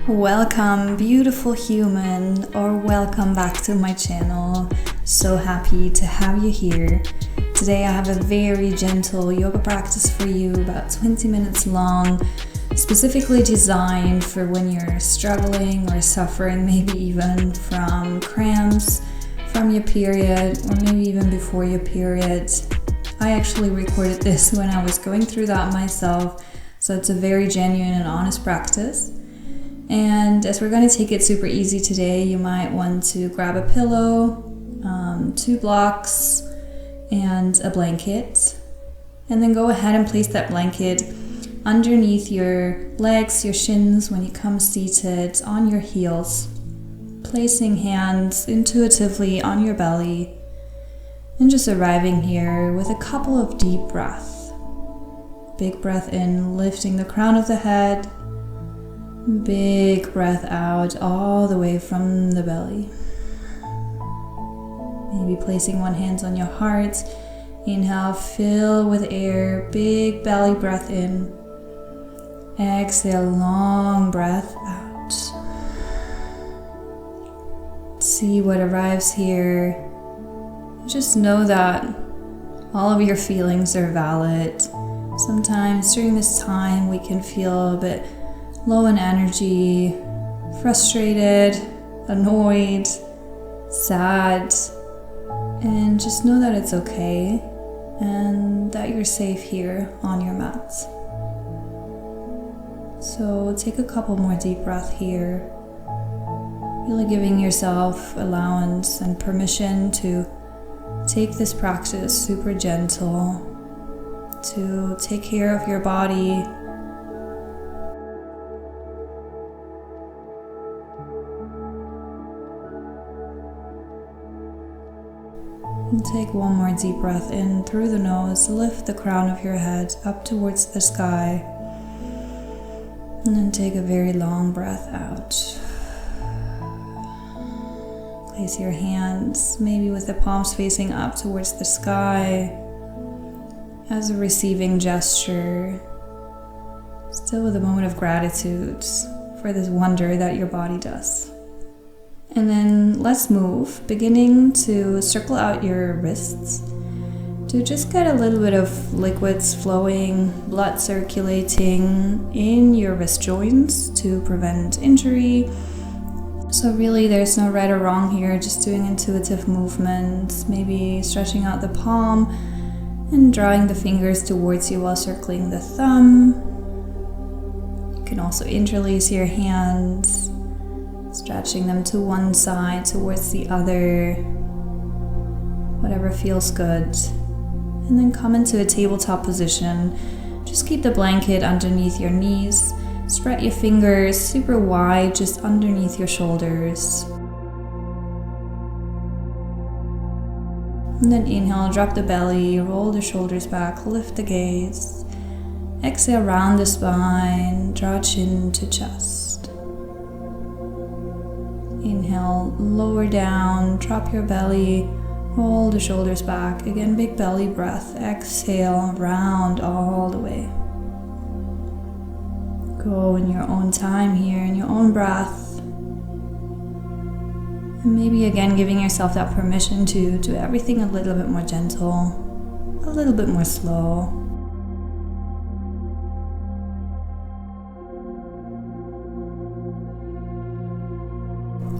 Welcome, beautiful human, or welcome back to my channel. So happy to have you here. Today I have a very gentle yoga practice for you, about 20 minutes long, specifically designed for when you're struggling or suffering, maybe even from cramps, from your period, or maybe even before your period. I actually recorded this when I was going through that myself, so it's a very genuine and honest practice. And as we're going to take it super easy today, you might want to grab a pillow, 2 blocks, and a blanket. And then go ahead and place that blanket underneath your legs, your shins when you come seated, on your heels. Placing hands intuitively on your belly. And just arriving here with a couple of deep breaths. Big breath in, lifting the crown of the head. Big breath out all the way from the belly. Maybe placing one hand on your heart. Inhale, fill with air. Big belly breath in. Exhale, long breath out. See what arrives here. Just know that all of your feelings are valid. Sometimes during this time we can feel a bit low in energy, frustrated, annoyed, sad, and just know that it's okay and that you're safe here on your mat. So take a couple more deep breaths here, really giving yourself allowance and permission to take this practice super gentle, to take care of your body. And take one more deep breath in through the nose. Lift the crown of your head up towards the sky. And then take a very long breath out. Place your hands maybe with the palms facing up towards the sky as a receiving gesture. Still with a moment of gratitude for this wonder that your body does. And then let's move, beginning to circle out your wrists to just get a little bit of liquids flowing, blood circulating in your wrist joints to prevent injury. So really there's no right or wrong here, just doing intuitive movements, maybe stretching out the palm and drawing the fingers towards you while circling the thumb. You can also interlace your hands, stretching them to one side towards the other, whatever feels good. And then come into a tabletop position. Just keep the blanket underneath your knees. Spread your fingers super wide just underneath your shoulders. And then inhale, drop the belly, roll the shoulders back, lift the gaze. Exhale, round the spine, draw chin to chest. Inhale, lower down, drop your belly, roll the shoulders back. Again, big belly breath. Exhale, round all the way. Go in your own time here, in your own breath. And maybe again giving yourself that permission to do everything a little bit more gentle, a little bit more slow.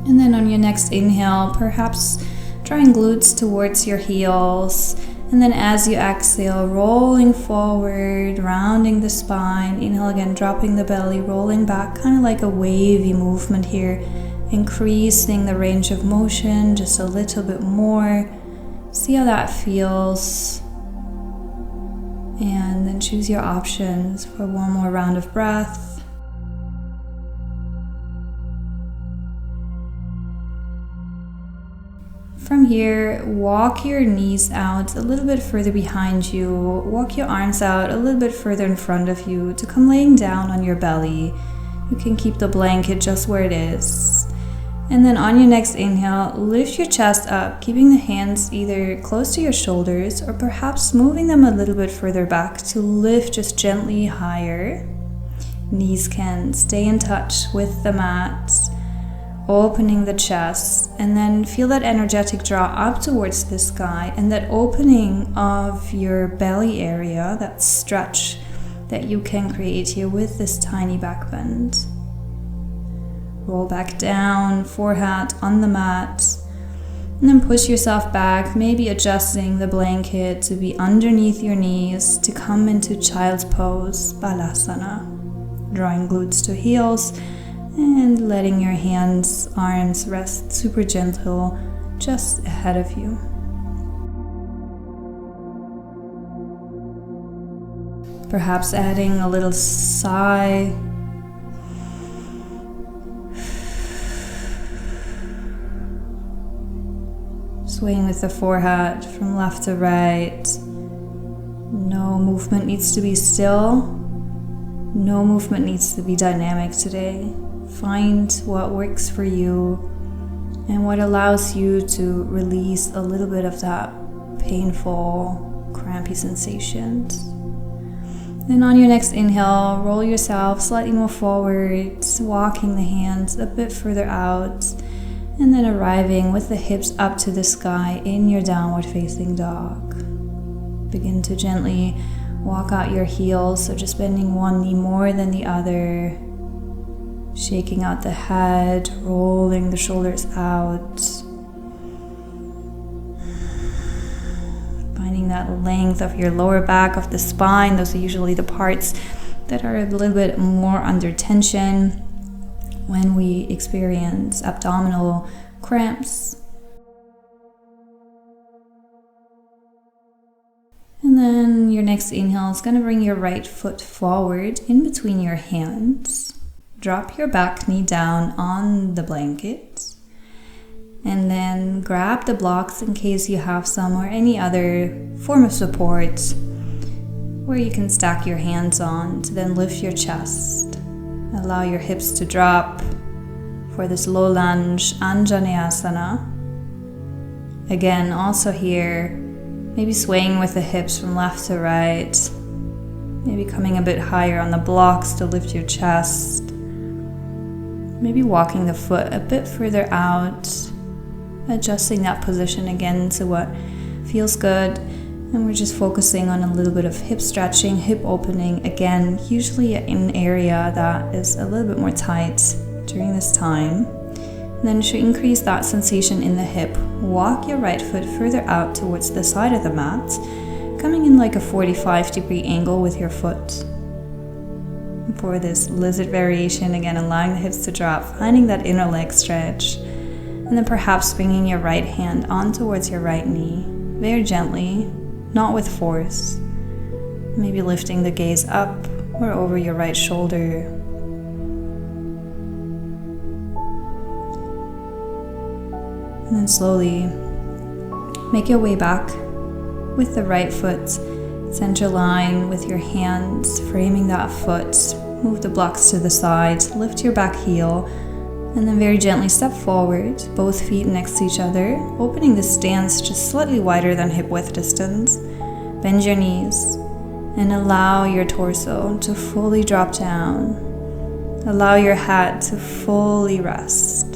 And then on your next inhale, perhaps drawing glutes towards your heels. And then as you exhale, rolling forward, rounding the spine. Inhale again, dropping the belly, rolling back, kind of like a wavy movement here. Increasing the range of motion just a little bit more. See how that feels. And then choose your options for one more round of breath. From here, walk your knees out a little bit further behind you. Walk your arms out a little bit further in front of you to come laying down on your belly. You can keep the blanket just where it is. And then on your next inhale, lift your chest up, keeping the hands either close to your shoulders or perhaps moving them a little bit further back to lift just gently higher. Knees can stay in touch with the mat, opening the chest, and then feel that energetic draw up towards the sky and that opening of your belly area, that stretch that you can create here with this tiny back bend. Roll back down, forehead on the mat, and then push yourself back, maybe adjusting the blanket to be underneath your knees to come into child's pose, Balasana. Drawing glutes to heels and letting your hands, arms rest super gentle just ahead of you. Perhaps adding a little sigh. Swaying with the forehead from left to right. No movement needs to be still. No movement needs to be dynamic today. Find what works for you and what allows you to release a little bit of that painful, crampy sensations. Then on your next inhale, roll yourself slightly more forward, walking the hands a bit further out, and then arriving with the hips up to the sky in your downward facing dog. Begin to gently walk out your heels, so just bending one knee more than the other, shaking out the head, rolling the shoulders out, finding that length of your lower back, of the spine. Those are usually the parts that are a little bit more under tension when we experience abdominal cramps. And then your next inhale is going to bring your right foot forward in between your hands. Drop your back knee down on the blanket. And then grab the blocks in case you have some or any other form of support where you can stack your hands on to then lift your chest. Allow your hips to drop for this low lunge Anjaneyasana. Again, also here, maybe swaying with the hips from left to right, maybe coming a bit higher on the blocks to lift your chest, maybe walking the foot a bit further out, adjusting that position again to what feels good. And we're just focusing on a little bit of hip stretching, hip opening, again, usually in an area that is a little bit more tight during this time. And then to increase that sensation in the hip, walk your right foot further out towards the side of the mat, coming in like a 45-degree angle with your foot. For this lizard variation, again, allowing the hips to drop, finding that inner leg stretch, and then perhaps bringing your right hand on towards your right knee, very gently, not with force. Maybe lifting the gaze up or over your right shoulder. And then slowly make your way back with the right foot, center line with your hands, framing that foot. Move the blocks to the side, lift your back heel, and then very gently step forward, both feet next to each other, opening the stance just slightly wider than hip width distance. Bend your knees and allow your torso to fully drop down. Allow your head to fully rest.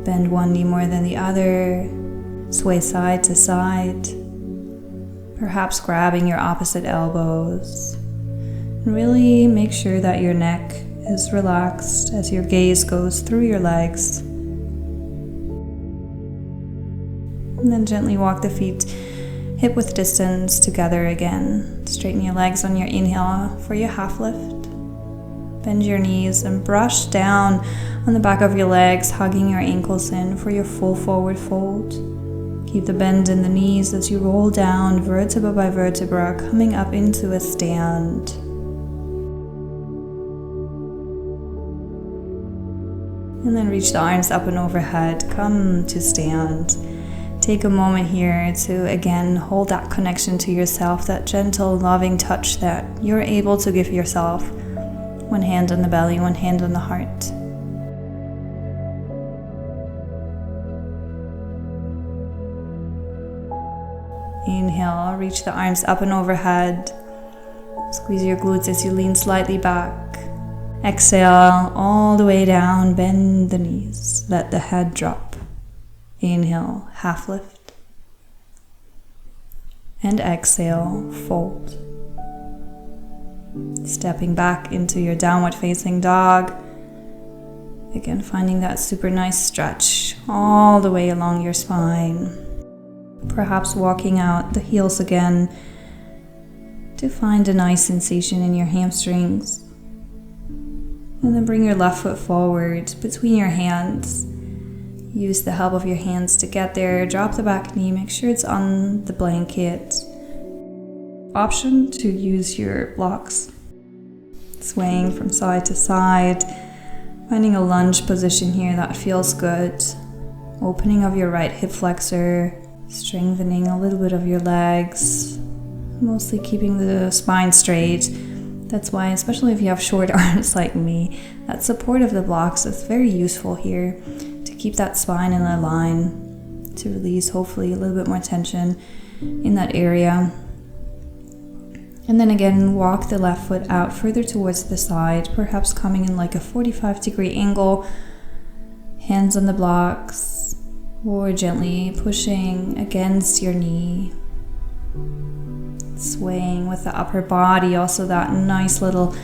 Bend one knee more than the other, sway side to side, perhaps grabbing your opposite elbows. Really make sure that your neck is relaxed as your gaze goes through your legs. And then gently walk the feet hip width distance together again. Straighten your legs on your inhale for your half lift. Bend your knees and brush down on the back of your legs, hugging your ankles in for your full forward fold. Keep the bend in the knees as you roll down vertebra by vertebra, coming up into a stand. And then reach the arms up and overhead, come to stand. Take a moment here to again hold that connection to yourself, that gentle, loving touch that you're able to give yourself. One hand on the belly, one hand on the heart. Inhale, reach the arms up and overhead. Squeeze your glutes as you lean slightly back. Exhale all the way down, bend the knees, let the head drop. Inhale, half lift. And exhale, fold. Stepping back into your downward facing dog. Again, finding that super nice stretch all the way along your spine. Perhaps walking out the heels again to find a nice sensation in your hamstrings. And then bring your left foot forward between your hands. Use the help of your hands to get there. Drop the back knee, make sure it's on the blanket. Option to use your blocks. Swaying from side to side. Finding a lunge position here that feels good. Opening of your right hip flexor. Strengthening a little bit of your legs. Mostly keeping the spine straight. That's why, especially if you have short arms like me, that support of the blocks is very useful here to keep that spine in a line, to release hopefully a little bit more tension in that area. And then again, walk the left foot out further towards the side, perhaps coming in like a 45-degree angle, hands on the blocks, or gently pushing against your knee. Swaying with the upper body, also that nice little,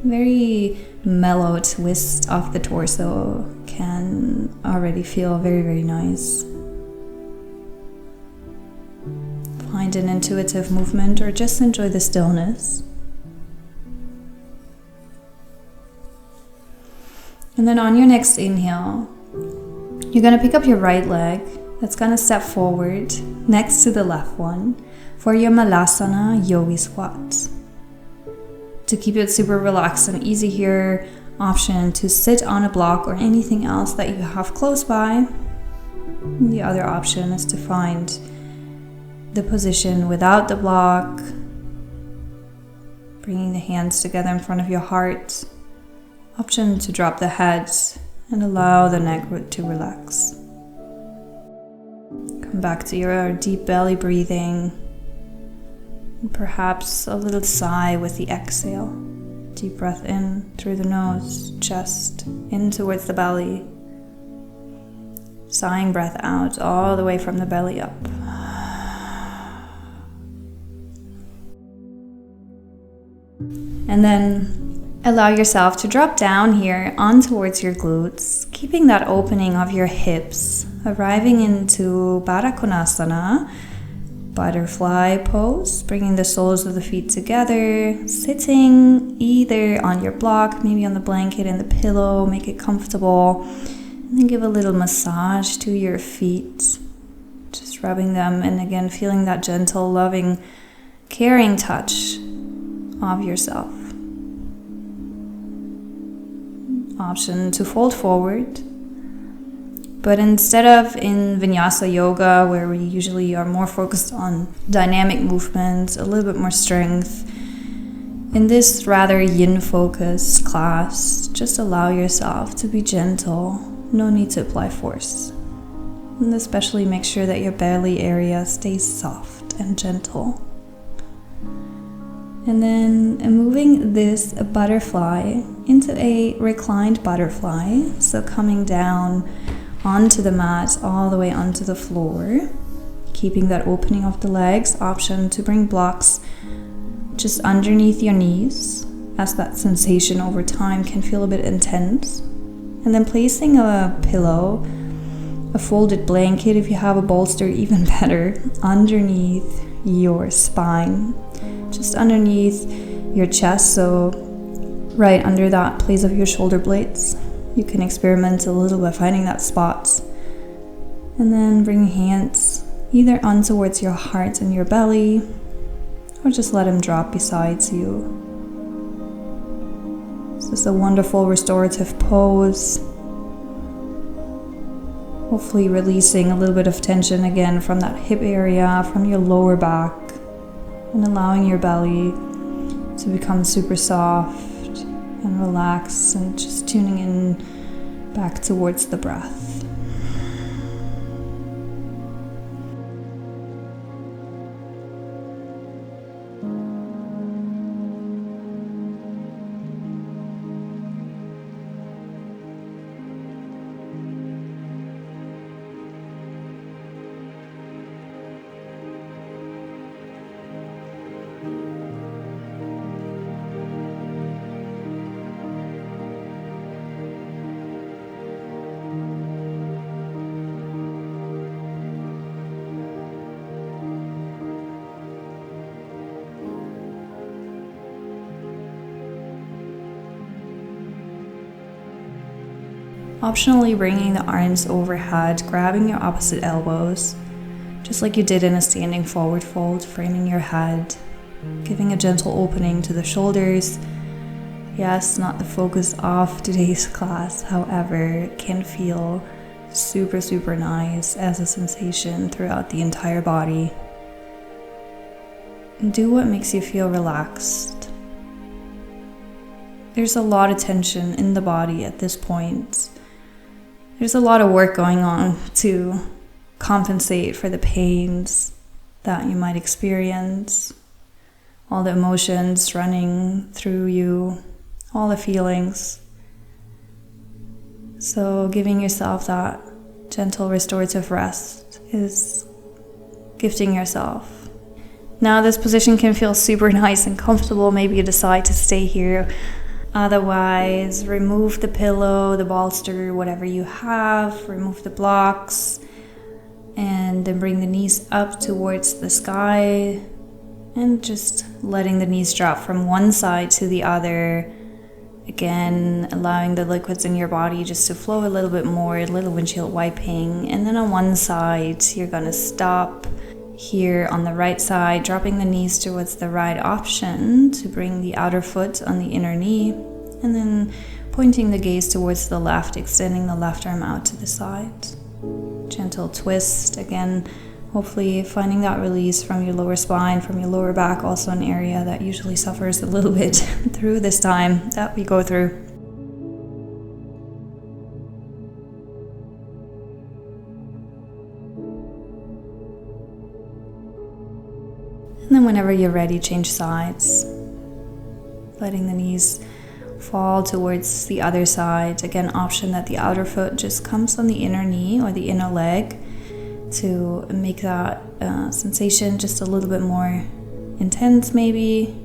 very mellow twist of the torso can already feel very, very nice. Find an intuitive movement or just enjoy the stillness. And then on your next inhale, you're going to pick up your right leg. That's going to step forward next to the left one for your Malasana Yogi Squat. To keep it super relaxed and easy here, option to sit on a block or anything else that you have close by. And the other option is to find the position without the block, bringing the hands together in front of your heart. Option to drop the head and allow the neck to relax. Come back to your deep belly breathing. And perhaps a little sigh with the exhale. Deep breath in through the nose, chest, in towards the belly. Sighing breath out all the way from the belly up. And then allow yourself to drop down here on towards your glutes, keeping that opening of your hips, arriving into Baddha Konasana, butterfly pose, bringing the soles of the feet together, sitting either on your block, maybe on the blanket and the pillow, make it comfortable, and then give a little massage to your feet, just rubbing them, and again feeling that gentle, loving, caring touch of yourself. Option to fold forward, but instead of in Vinyasa Yoga, where we usually are more focused on dynamic movements, a little bit more strength, in this rather yin-focused class, just allow yourself to be gentle. No need to apply force. And especially make sure that your belly area stays soft and gentle. And then moving this butterfly into a reclined butterfly. So coming down onto the mat, all the way onto the floor. Keeping that opening of the legs. Option to bring blocks just underneath your knees, as that sensation over time can feel a bit intense. And then placing a pillow, a folded blanket, if you have a bolster, even better, underneath your spine. Just underneath your chest, so right under that place of your shoulder blades. You can experiment a little by finding that spot. And then bring your hands either on towards your heart and your belly, or just let them drop beside you. This is a wonderful restorative pose. Hopefully releasing a little bit of tension again from that hip area, from your lower back. And allowing your belly to become super soft and relaxed, and just tuning in back towards the breath. Optionally bringing the arms overhead, grabbing your opposite elbows, just like you did in a standing forward fold, framing your head, giving a gentle opening to the shoulders. Yes, not the focus of today's class, however, it can feel super, super nice as a sensation throughout the entire body. Do what makes you feel relaxed. There's a lot of tension in the body at this point. There's a lot of work going on to compensate for the pains that you might experience, all the emotions running through you, all the feelings. So giving yourself that gentle restorative rest is gifting yourself. Now this position can feel super nice and comfortable. Maybe you decide to stay here. Otherwise, remove the pillow, the bolster, whatever you have, remove the blocks, and then bring the knees up towards the sky and just letting the knees drop from one side to the other. Again, allowing the liquids in your body just to flow a little bit more, a little windshield wiping. And then on one side, you're gonna stop here on the right side, dropping the knees towards the right option to bring the outer foot on the inner knee. And then pointing the gaze towards the left, extending the left arm out to the side. Gentle twist, again, hopefully finding that release from your lower spine, from your lower back, also an area that usually suffers a little bit through this time that we go through. And then whenever you're ready, change sides, letting the knees fall towards the other side. Again, option that the outer foot just comes on the inner knee or the inner leg to make that sensation just a little bit more intense maybe,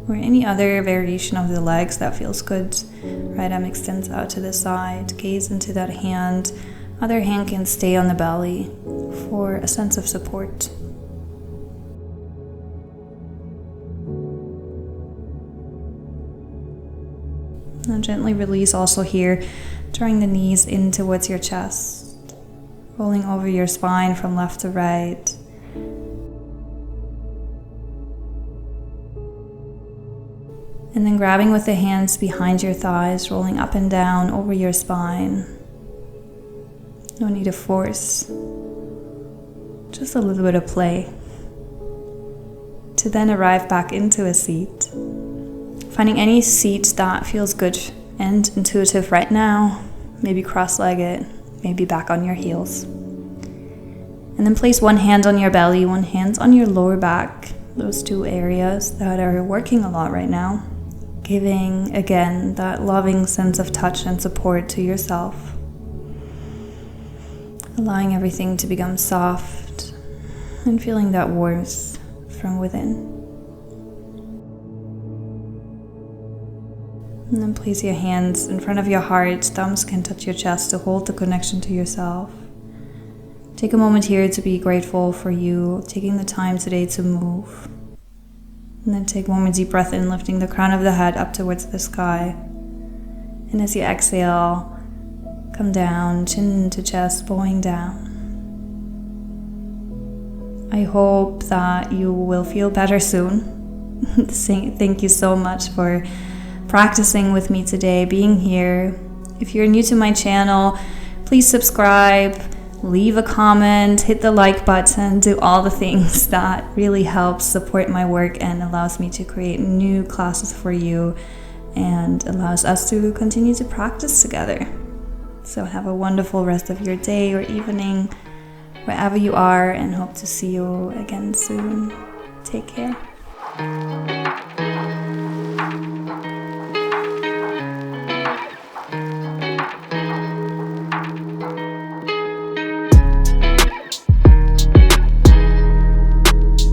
or any other variation of the legs that feels good. Right arm extends out to the side, gaze into that hand. Other hand can stay on the belly for a sense of support. And gently release also here, drawing the knees in towards your chest, rolling over your spine from left to right. And then grabbing with the hands behind your thighs, rolling up and down over your spine. No need to force, just a little bit of play. To then arrive back into a seat. Finding any seat that feels good and intuitive right now, maybe cross-legged, maybe back on your heels. And then place one hand on your belly, one hand on your lower back, those two areas that are working a lot right now. Giving, again, that loving sense of touch and support to yourself. Allowing everything to become soft and feeling that warmth from within. And then place your hands in front of your heart, thumbs can touch your chest to hold the connection to yourself. Take a moment here to be grateful for you, taking the time today to move. And then take one more deep breath in, lifting the crown of the head up towards the sky. And as you exhale, come down, chin to chest, bowing down. I hope that you will feel better soon. Thank you so much for practicing with me today, being here. If you're new to my channel, please subscribe, leave a comment, hit the like button, do all the things that really helps support my work and allows me to create new classes for you and allows us to continue to practice together. So have a wonderful rest of your day or evening, wherever you are, and hope to see you again soon. Take care.